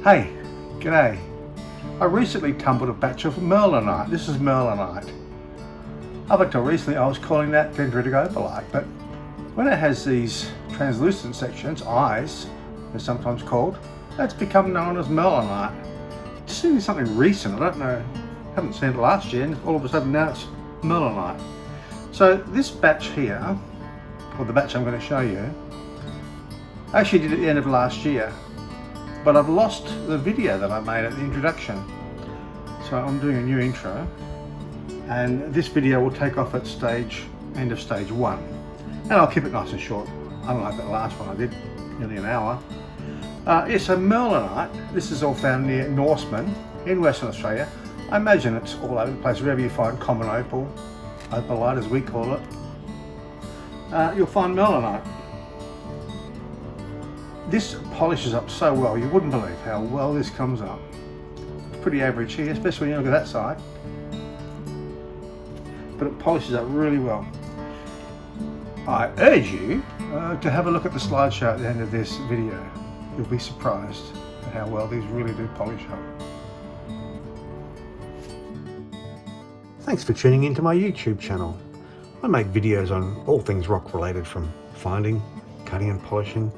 Hey, g'day. I recently tumbled a batch of merlinite. This is merlinite. Up until recently I was calling that dendritic opalite, but when it has these translucent sections, eyes, they're sometimes called, that's become known as merlinite. Just seeing something recent, I don't know, haven't seen it last year, and all of a sudden now it's merlinite. So this batch here, or the batch I'm going to show you, I actually did it at the end of last year, but I've lost the video that I made at the introduction. So I'm doing a new intro, and this video will take off at end of stage 1. And I'll keep it nice and short, unlike that last one I did, nearly an hour. So merlinite, this is all found near Norseman in Western Australia. I imagine it's all over the place, wherever you find common opal, opalite as we call it, you'll find merlinite. This polishes up so well, you wouldn't believe how well this comes up. It's pretty average here, especially when you look at that side. But it polishes up really well. I urge you to have a look at the slideshow at the end of this video. You'll be surprised at how well these really do polish up. Thanks for tuning into my YouTube channel. I make videos on all things rock related, from finding, cutting and polishing,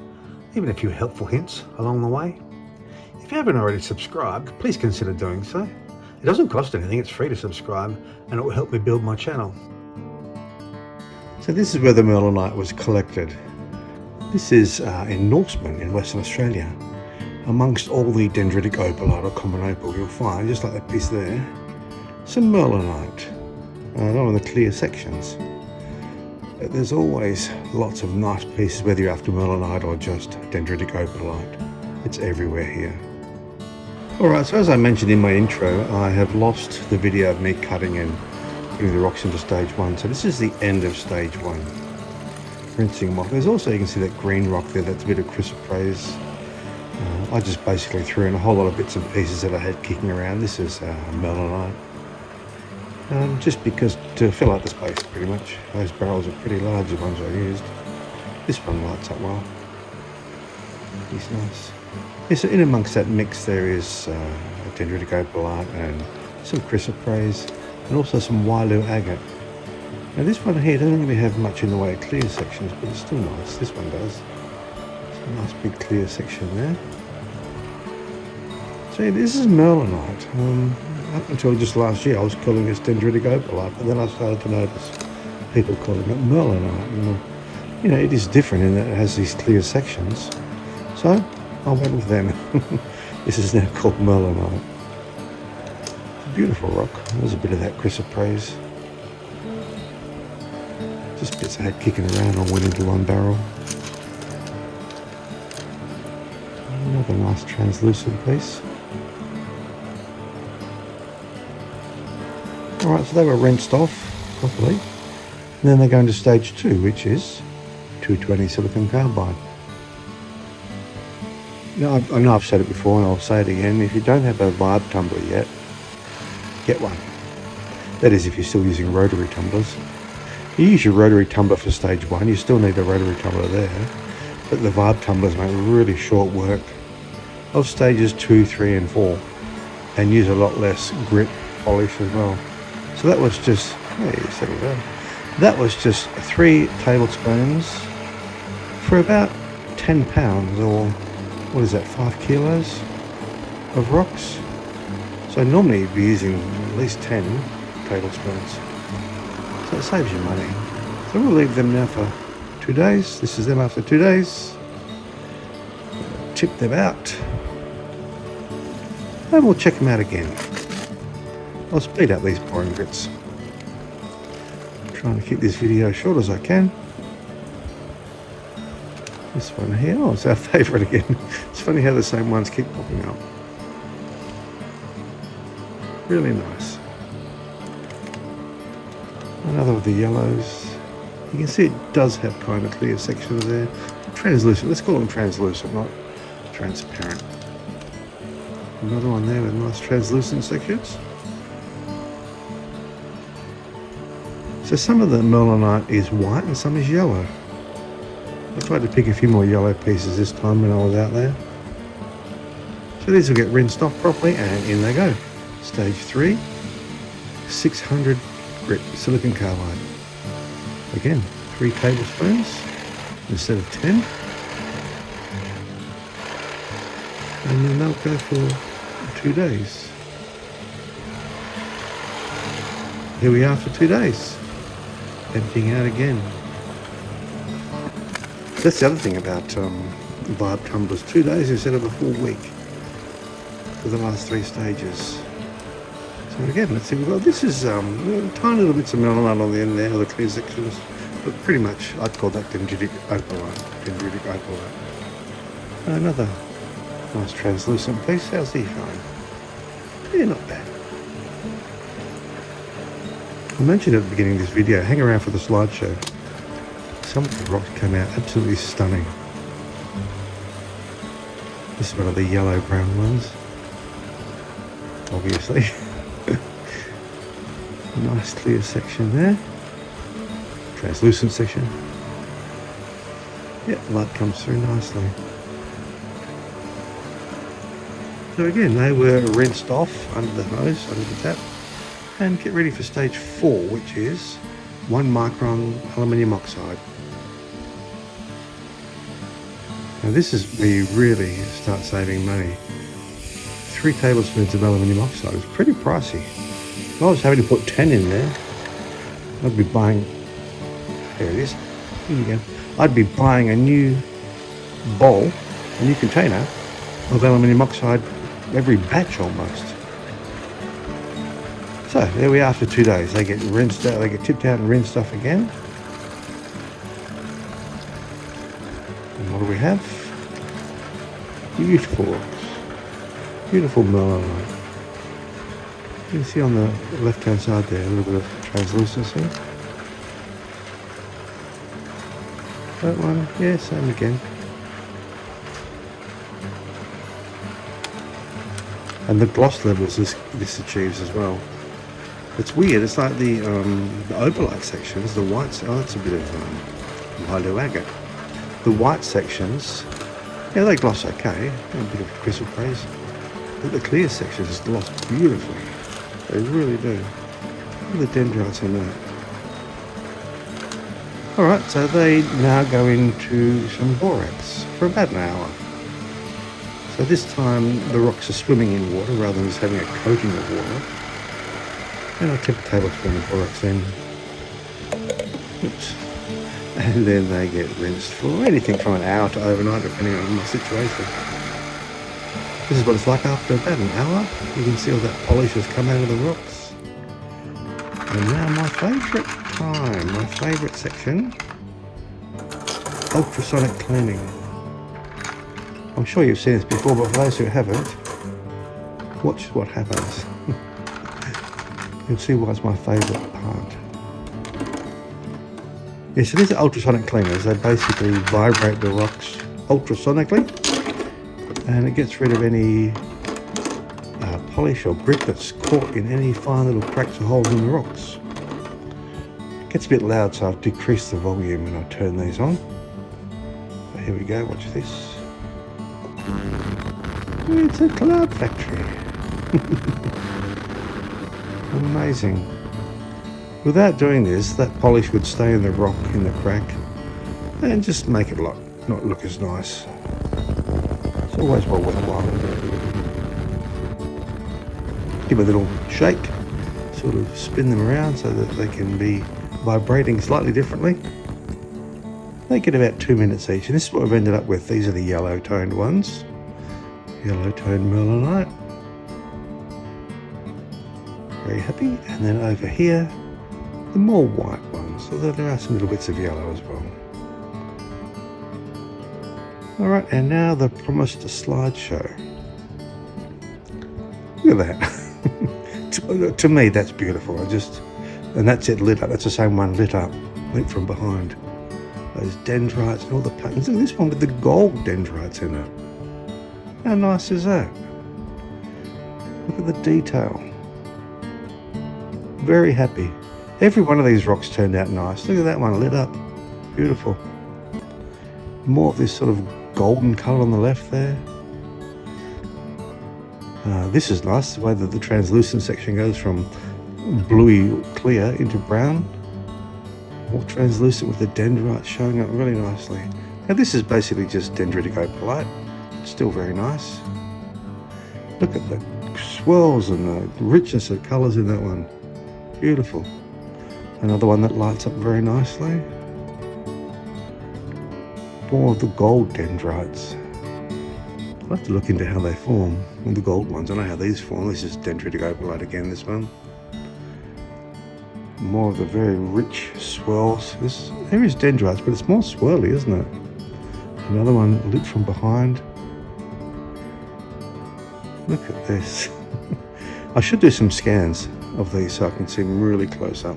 even a few helpful hints along the way. If you haven't already subscribed, please consider doing so. It doesn't cost anything, it's free to subscribe, and it will help me build my channel. So this is where the merlinite was collected. This is in Norseman in Western Australia. Amongst all the dendritic opalite or common opal, you'll find, just like that piece there, some merlinite, not on the clear sections. But there's always lots of nice pieces, whether you're after merlinite or just dendritic opalite. It's everywhere here. Alright, so as I mentioned in my intro, I have lost the video of me cutting and putting the rocks into stage 1. So this is the end of stage 1. Rinsing them off. There's also, you can see that green rock there, that's a bit of chrysoprase. I just basically threw in a whole lot of bits and pieces that I had kicking around. This is merlinite. Just because to fill out the space, pretty much. Those barrels are pretty large, the ones I used. This one lights up well. It's nice. Yeah, so in amongst that mix there is dendritic opalite and some chrysoprase and also some Wailu agate. Now this one here doesn't really have much in the way of clear sections, but it's still nice. This one does. It's a nice big clear section there. So yeah, this is merlinite. Up until just last year I was calling this dendritic opalite, but then I started to notice people calling it merlinite. And, you know, it is different in that it has these clear sections. So I went with them. This is now called merlinite. It's a beautiful rock. There's a bit of that chrysoprase. Just bits I had kicking around, all went into one barrel. Another nice translucent piece. Alright, so they were rinsed off properly. And then they go into stage 2, which is 220 silicon carbide. Now, I know I've said it before and I'll say it again. If you don't have a vibe tumbler yet, get one. That is, if you're still using rotary tumblers. You use your rotary tumbler for stage 1, you still need a rotary tumbler there. But the vibe tumblers make really short work of stages 2, 3 and 4 and use a lot less grit polish as well. So that was just, that was just 3 tablespoons for about 10 pounds, or what is that, 5 kilos of rocks. So normally you'd be using at least 10 tablespoons. So it saves you money. So we'll leave them now for 2 days. This is them after 2 days. Tip them out. And we'll check them out again. I'll speed up these pouring bits. I'm trying to keep this video short as I can. This one here, oh, it's our favourite again. It's funny how the same ones keep popping up. Really nice. Another of the yellows. You can see it does have kind of clear sections there. Translucent, let's call them translucent, not transparent. Another one there with nice translucent sections. So some of the merlinite is white and some is yellow. I tried to pick a few more yellow pieces this time when I was out there. So these will get rinsed off properly, and in they go. Stage 3, 600 grit silicon carbide. Again, 3 tablespoons instead of 10. And then they'll go for 2 days. Here we are for 2 days. Emptying out again. That's the other thing about Vibe tumblers. 2 days instead of a full week for the last 3 stages. So again, let's see. Well, this is tiny little bits of melanite on the end there, or the clear sections, but pretty much I'd call that dendritic opalite. Another nice translucent piece. How's he shine? Yeah, not bad. I mentioned at the beginning of this video, hang around for the slideshow. Some of the rocks came out absolutely stunning. This is one of the yellow-brown ones, obviously. Nice clear section there. Translucent section. Yep, light comes through nicely. So again, they were rinsed off under the hose, under the tap, and get ready for stage 4, which is 1 micron aluminium oxide. Now this is where you really start saving money. 3 tablespoons of aluminium oxide is pretty pricey. If I was having to put 10 in there, I'd be buying, there it is, here you go. I'd be buying a new bowl, a new container of aluminium oxide every batch almost. So there we are after 2 days. They get rinsed out, they get tipped out and rinsed off again. And what do we have? Beautiful rocks. Beautiful melanite. You can see on the left-hand side there a little bit of translucency. That one, yeah, same again. And the gloss levels this achieves as well. It's weird, it's like the opalite sections, the whites, oh that's a bit of hydro agate. The white sections, yeah, they gloss okay, a bit of chrysoprase, but the clear sections gloss beautifully. They really do. Look at the dendrites in there. Alright, so they now go into some borax for about an hour. So this time the rocks are swimming in water rather than just having a coating of water. And I'll tip a tablespoon of borax in. Oops. And then they get rinsed for anything from an hour to overnight, depending on the situation. This is what it's like after about an hour. You can see all that polish has come out of the rocks. And now my favourite time, my favourite section, ultrasonic cleaning. I'm sure you've seen this before, but for those who haven't, watch what happens. You'll see why it's my favourite part. Yes, so these are ultrasonic cleaners. They basically vibrate the rocks ultrasonically, and it gets rid of any polish or grit that's caught in any fine little cracks or holes in the rocks. It gets a bit loud, so I've decreased the volume when I turn these on. So here we go, watch this. It's a cloud factory. Amazing. Without doing this, that polish would stay in the rock, in the crack, and just make it not look as nice. It's always well worthwhile. Give it a little shake, sort of spin them around so that they can be vibrating slightly differently. They get about 2 minutes each, and this is what we've ended up with. These are the yellow toned ones. Yellow toned melanite. Very happy. And then over here, the more white ones, although there are some little bits of yellow as well. Alright, and now the promised slideshow. Look at that. to me, that's beautiful. And that's it lit up. That's the same one lit up, lit from behind. Those dendrites and all the patterns. Look at this one with the gold dendrites in it. How nice is that? Look at the detail. Very happy. Every one of these rocks turned out nice. Look at that one lit up. Beautiful. More of this sort of golden colour on the left there. This is nice, the way that the translucent section goes from bluey clear into brown. More translucent with the dendrites showing up really nicely. Now this is basically just Dendritic opalite. Still very nice. Look at the swirls and the richness of colours in that one. Beautiful. Another one that lights up very nicely. More of the gold dendrites. I'll have to look into how they form with the gold ones. I know how these form. This is Dendritic opalite again, this one. More of the very rich swirls. There is dendrites, but it's more swirly, isn't it? Another one lit from behind. Look at this. I should do some scans of these so I can see them really close up.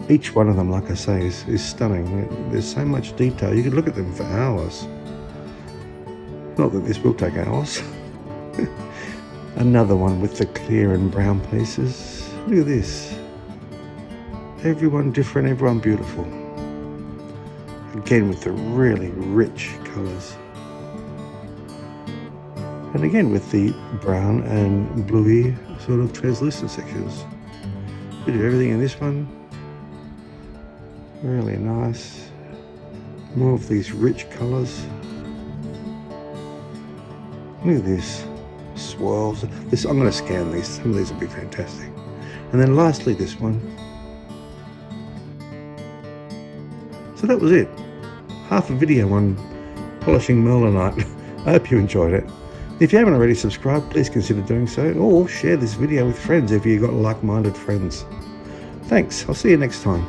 Each one of them, like I say, is stunning. There's so much detail. You could look at them for hours. Not that this will take hours. Another one with the clear and brown pieces. Look at this. Everyone different, everyone beautiful. Again with the really rich colours. And again with the brown and bluey sort of translucent sections. Bit of everything in this one. Really nice. More of these rich colours. Look at this. Swirls. I'm going to scan these. Some of these will be fantastic. And then lastly this one. So that was it. Half a video on polishing merlinite. I hope you enjoyed it. If you haven't already subscribed, please consider doing so, or share this video with friends if you've got like-minded friends. Thanks. I'll see you next time.